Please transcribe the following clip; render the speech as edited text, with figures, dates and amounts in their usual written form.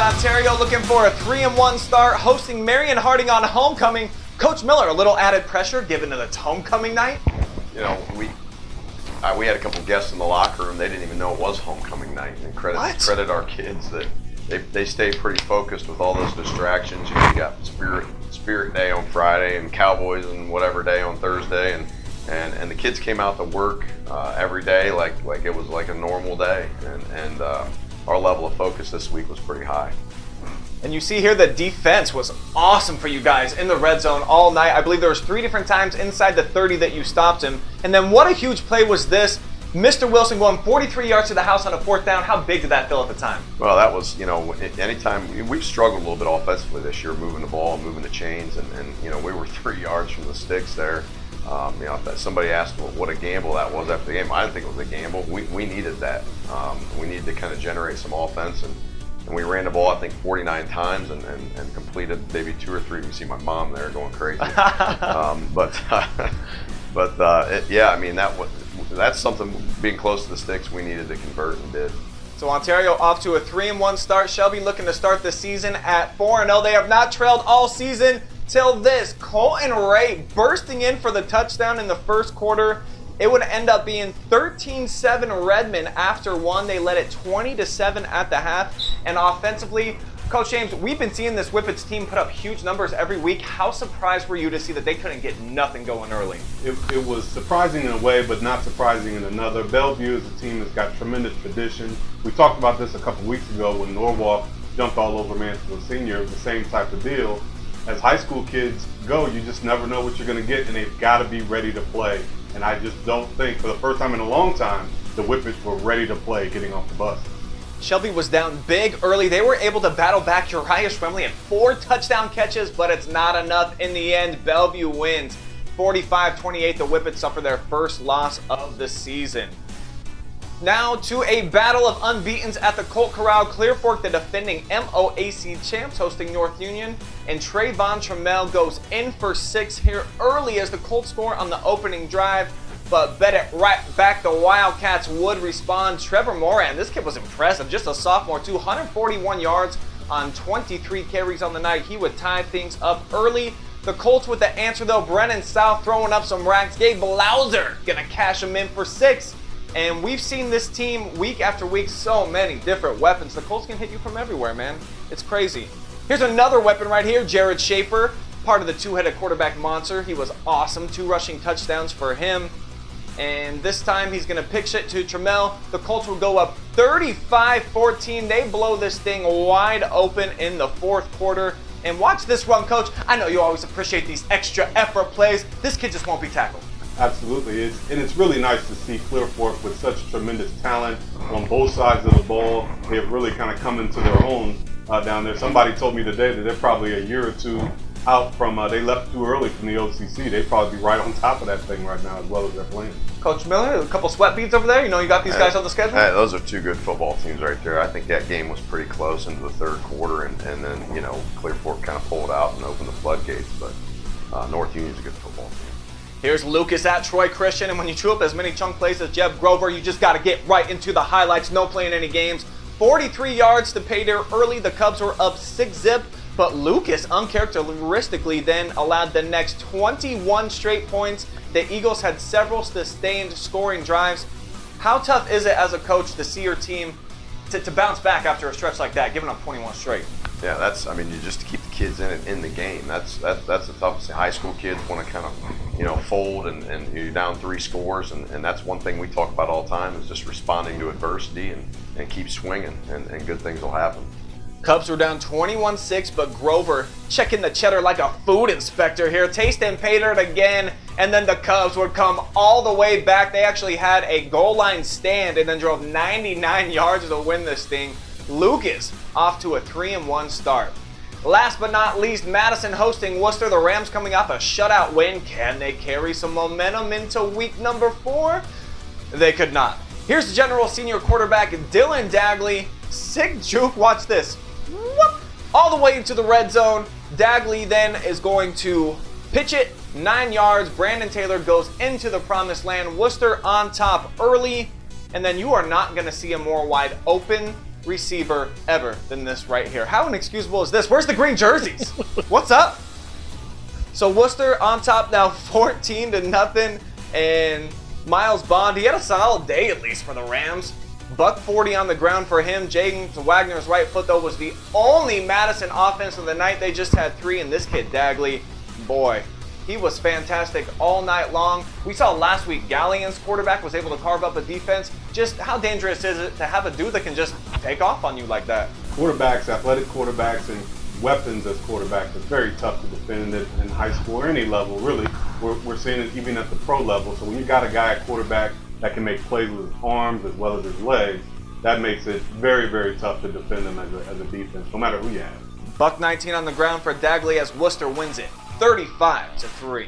Ontario looking for a 3-1 start, hosting Marion Harding on homecoming. Coach Miller, a little added pressure given that it's homecoming night? You know, we had a couple guests in the locker room. They didn't even know it was homecoming night. And credit our kids that they stay pretty focused with all those distractions. You know, you got Spirit Day on Friday and Cowboys and whatever day on Thursday, and the kids came out to work every day like it was like a normal day, and our level of focus this week was pretty high. And you see here the defense was awesome for you guys in the red zone all night. I believe there was 3 different times inside the 30 that you stopped him. And then what a huge play was this. Mr. Wilson going 43 yards to the house on a 4th down. How big did that feel at the time? Well, that was, you know, anytime we've struggled a little bit offensively this year, moving the ball, moving the chains, and you know, we were 3 yards from the sticks there. You know, if somebody asked what a gamble that was after the game, I didn't think it was a gamble. We needed that. We needed to kind of generate some offense, and we ran the ball, I think, 49 times and completed maybe 2 or 3. You see my mom there going crazy. Yeah, I mean, that's something, being close to the sticks, we needed to convert and did. So Ontario off to a 3-1 start. Shelby looking to start the season at 4-0. They have not trailed all season till this. Colton Ray bursting in for the touchdown in the first quarter. It would end up being 13-7 Redmond after 1. They led it 20-7 at the half. And offensively, Coach James, we've been seeing this Whippets team put up huge numbers every week. How surprised were you to see that they couldn't get nothing going early? It was surprising in a way, but not surprising in another. Bellevue is a team that's got tremendous tradition. We talked about this a couple weeks ago when Norwalk jumped all over Mansfield Senior. The same type of deal. As high school kids go, you just never know what you're going to get, and they've got to be ready to play. And I just don't think, for the first time in a long time, the Whippets were ready to play getting off the bus. Shelby was down big early. They were able to battle back. Uriah Schwemley had 4 touchdown catches, but it's not enough. In the end, Bellevue wins 45-28. The Whippets suffer their first loss of the season. Now to a battle of unbeatens at the Colt Corral. Clear Fork, the defending MOAC champs, hosting North Union. And Trayvon Trammell goes in for 6 here early as the Colts score on the opening drive. But bet it right back, the Wildcats would respond. Trevor Moran, this kid was impressive. Just a sophomore, 241 yards on 23 carries on the night. He would tie things up early. The Colts with the answer, though. Brennan South throwing up some racks. Gabe Blauser gonna cash him in for 6. And we've seen this team week after week, so many different weapons. The Colts can hit you from everywhere, man. It's crazy. Here's another weapon right here, Jared Schaefer, part of the 2-headed quarterback monster. He was awesome. 2 rushing touchdowns for him. And this time he's going to pitch it to Trammell. The Colts will go up 35-14. They blow this thing wide open in the 4th quarter. And watch this run, Coach. I know you always appreciate these extra effort plays. This kid just won't be tackled. Absolutely. It's really nice to see Clear Fork with such tremendous talent on both sides of the ball. They've really kind of come into their own down there. Somebody told me today that they're probably a year or 2 out from, they left too early from the OCC. They'd probably be right on top of that thing right now as well as they're playing. Coach Miller, a couple sweat beads over there. You know you got these guys on the schedule? Hey, those are 2 good football teams right there. I think that game was pretty close into the 3rd quarter, and then, you know, Clear Fork kind of pulled out and opened the floodgates. But North Union's a good football team. Here's Lucas at Troy Christian, and when you chew up as many chunk plays as Jeb Grover, you just got to get right into the highlights. No playing any games. 43 yards to pay dirt early. The Cubs were up 6-zip, but Lucas uncharacteristically then allowed the next 21 straight points. The Eagles had several sustained scoring drives. How tough is it as a coach to see your team to bounce back after a stretch like that, giving up 21 straight? Yeah, you just to keep the kids in the game. That's the toughest. High school kids want to kind of, you know, fold and you're down 3 scores, and that's one thing we talk about all the time is just responding to adversity and keep swinging, and good things will happen. Cubs were down 21-6, but Grover checking the cheddar like a food inspector here. Taste and pay dirt again, and then the Cubs would come all the way back. They actually had a goal line stand and then drove 99 yards to win this thing. Lucas off to a 3-1 start. Last but not least, Madison hosting Wooster. The Rams coming off a shutout win. Can they carry some momentum into week number 4? They could not. Here's the general senior quarterback, Dylan Dagley. Sick juke, watch this. Whoop! All the way into the red zone. Dagley then is going to pitch it 9 yards. Brandon Taylor goes into the promised land. Wooster on top early. And then you are not going to see a more wide open receiver ever than this right here. How inexcusable is this? Where's the green jerseys? What's up? So Wooster on top now 14-0, and Miles Bond, he had a solid day at least for the Rams. $140 on the ground for him. James Wagner's right foot, though, was the only Madison offense of the night. They just had 3, and this kid, Dagley, boy, he was fantastic all night long. We saw last week Galleon's quarterback was able to carve up a defense. Just how dangerous is it to have a dude that can just take off on you like that? Quarterbacks, athletic quarterbacks, and weapons as quarterbacks is very tough to defend in high school or any level, really. We're seeing it even at the pro level. So when you got a guy at quarterback that can make plays with his arms as well as his legs, that makes it very, very tough to defend him as a defense, no matter who you have. $119 on the ground for Dagley as Wooster wins it 35-3.